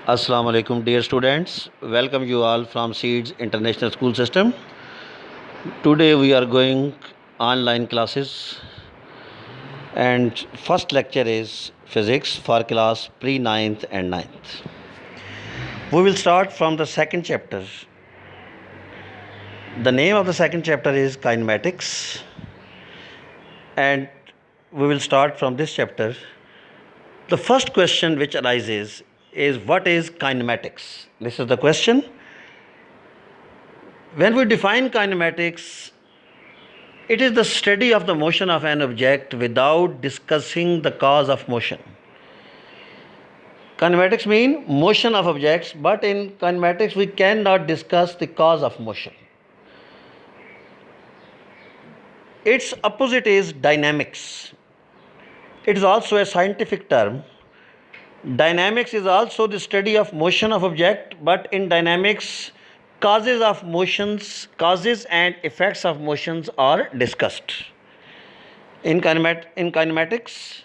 Assalamu alaikum dear students, welcome you all from Seeds International School System. Today we are going online classes and first lecture is physics for class pre-9th and 9th. We will start from the second chapter. The name of the second chapter is kinematics and we will start from this chapter. The first question which arises is what is kinematics? This is the question. When we define kinematics, it is the study of the motion of an object without discussing the cause of motion. Kinematics mean motion of objects, but in kinematics we cannot discuss the cause of motion. Its opposite is dynamics. It is also a scientific term. Dynamics is also the study of motion of object, but in dynamics causes and effects of motions are discussed. In kinematics,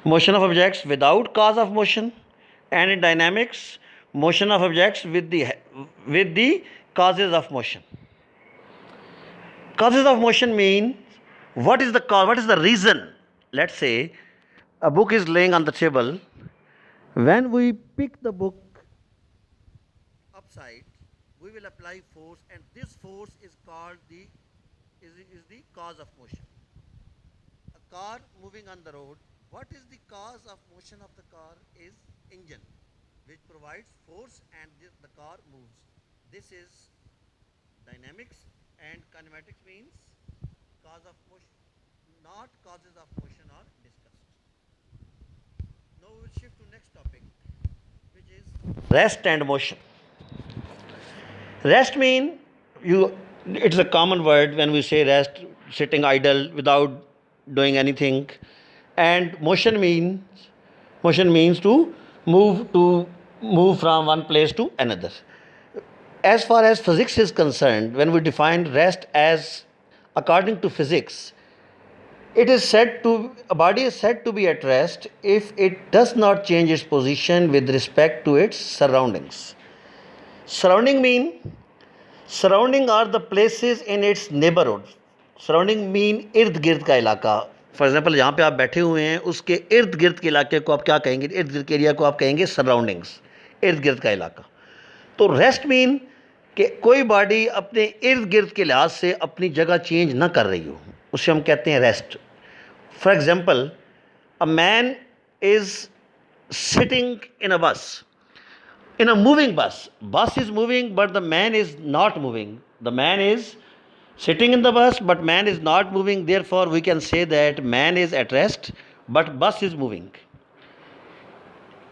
motion of objects without cause of motion, and in dynamics, motion of objects with the causes of motion. Causes of motion mean what is the cause, what is the reason. Let's say a book is laying on the table. When we pick the book upside, we will apply force, and this force is called the cause of motion. A car moving on the road, what is the cause of motion of the car is engine, which provides force and the car moves. This is dynamics, and kinematics means cause of motion, not causes of motion are discussed. Now we will shift to next topic, which is rest and motion. Rest mean it's a common word when we say rest, sitting idle without doing anything, and motion means to move from one place to another. As far as physics is concerned, when we define rest as according to physics, a body is said to be at rest if it does not change its position with respect to its surroundings. Surrounding are the places in its neighborhood. Surrounding mean इर्द गिर्द का इलाका. For example जहाँ पे आप बैठे हुए हैं उसके इर्द गिर्द के इलाके को आप क्या कहेंगे? इर्द गिर्द के एरिया को आप कहेंगे सराउंडिंग्स, इर्द गिर्द का इलाका. तो रेस्ट मीन कि कोई बॉडी अपने इर्द गिर्द के लिहाज से अपनी जगह चेंज ना कर रही हो, उसे हम कहते हैं rest. For example, a man is sitting in a bus. In a moving bus is moving, but the man is not moving. The man is sitting in the bus, but man is not moving. Therefore, we can say that man is at rest, but bus is moving.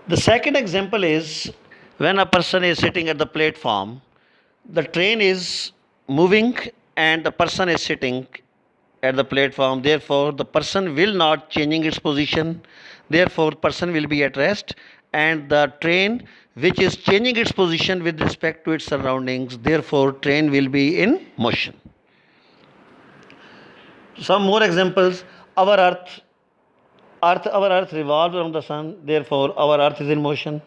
The second example is when a person is sitting at the platform, the train is moving and the person is sitting at the platform. Therefore, the person will not changing its position. Therefore, person will be at rest, and the train which is changing its position with respect to its surroundings, therefore train will be in motion. Some more examples. Our earth revolves around the sun, therefore our earth is in motion.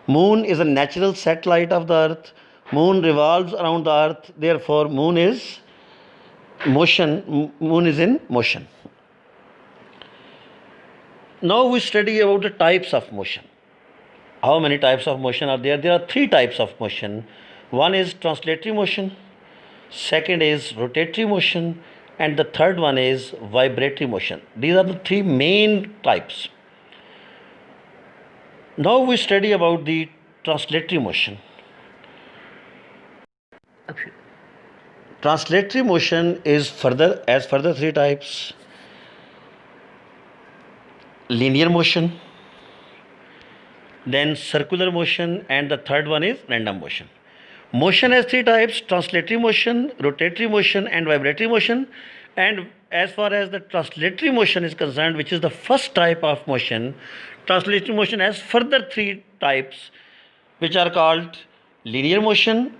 Moon is a natural satellite of the earth. Moon revolves around the earth, therefore moon is in motion. Now we study about the types of motion. How many types of motion are there? There are three types of motion. One is translatory motion, second is rotatory motion, and the third one is vibratory motion. These are the three main types. Now we study about the translatory motion. Translatory motion is further three types. Linear motion, then circular motion, and the third one is random motion. Motion has three types: translatory motion, rotatory motion, and vibratory motion. And as far as the translatory motion is concerned, which is the first type of motion, translatory motion has further three types, which are called linear motion,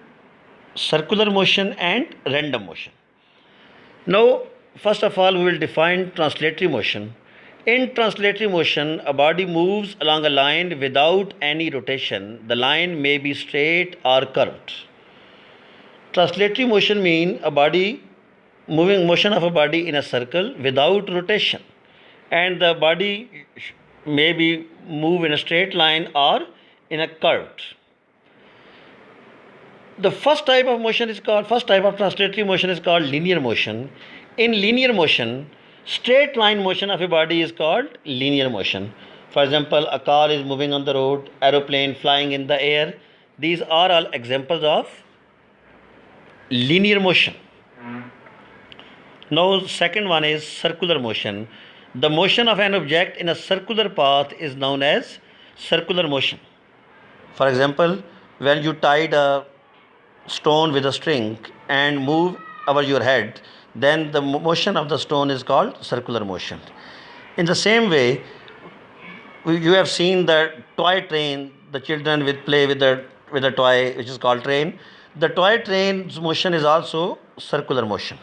circular motion, and random motion. Now, first of all, we will define translatory motion. In translatory motion, a body moves along a line without any rotation. The line may be straight or curved. Translatory motion means a body moving motion of a body in a circle without rotation, and the body may be move in a straight line or in a curved. The first type of translatory motion is called linear motion. In linear motion, straight line motion of a body is called linear motion. For example, a car is moving on the road, aeroplane flying in the air. These are all examples of linear motion. Now, second one is circular motion. The motion of an object in a circular path is known as circular motion. For example, when you tied a stone with a string and move over your head, then the motion of the stone is called circular motion. In the same way, you have seen the toy train, the children play with a toy which is called train. The toy train's motion is also circular motion.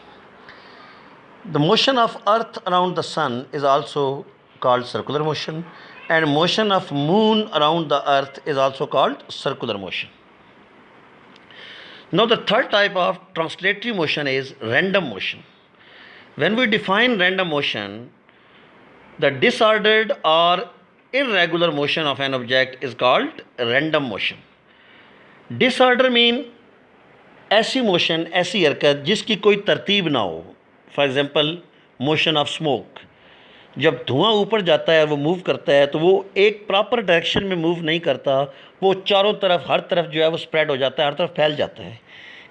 The motion of earth around the sun is also called circular motion, and motion of moon around the earth is also called circular motion. Now, the third type of translatory motion is random motion. When we define random motion, the disordered or irregular motion of an object is called random motion. Disorder mean ऐसी motion, ऐसी हरकत जिसकी कोई तरतीब ना हो. For example, motion of smoke. जब धुआं ऊपर जाता है, वो मूव करता है, तो वो एक प्रॉपर डायरेक्शन में मूव नहीं करता, वो चारों तरफ हर तरफ जो है वो स्प्रेड हो जाता है, हर तरफ फैल जाता है.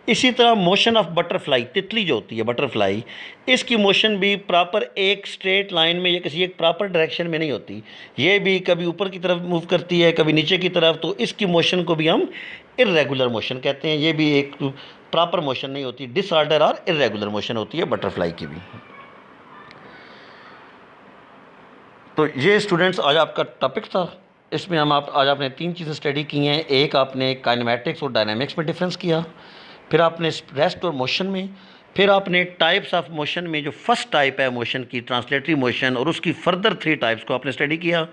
इसी तरह मोशन ऑफ बटरफ्लाई, तितली जो होती है बटरफ्लाई, इसकी मोशन भी प्रॉपर एक स्ट्रेट लाइन में या किसी एक प्रॉपर डायरेक्शन में नहीं होती. ये भी कभी ऊपर की तरफ मूव करती है, कभी नीचे की तरफ, तो इसकी मोशन को भी हम इर्रेगुलर मोशन कहते हैं. ये भी एक प्रॉपर मोशन नहीं होती, डिसऑर्डर और इर्रेगुलर मोशन होती है बटरफ्लाई की भी. तो ये स्टूडेंट्स आज आपका टॉपिक था. इसमें आज आपने 3 चीज़ें स्टडी की हैं. एक, आपने काइनेमैटिक्स और डायनामिक्स में डिफरेंस किया, फिर आपने रेस्ट और मोशन में, फिर आपने टाइप्स ऑफ मोशन में जो फर्स्ट टाइप है मोशन की, ट्रांसलेटरी मोशन, और उसकी फर्दर 3 टाइप्स को आपने स्टडी किया.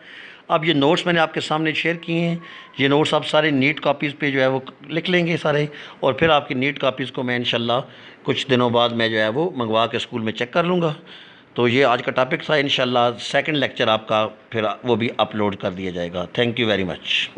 अब ये नोट्स मैंने आपके सामने शेयर किए हैं. ये नोट्स आप सारे नीट कॉपीज़ पे जो है वो लिख लेंगे सारे, और फिर आपकी नीट कॉपीज़ को मैं इंशाल्लाह कुछ दिनों बाद मैं जो है वो मंगवा के स्कूल में चेक कर लूँगा. तो ये आज का टॉपिक था. इंशाल्लाह सेकंड लेक्चर आपका फिर वो भी अपलोड कर दिया जाएगा. Thank you very much.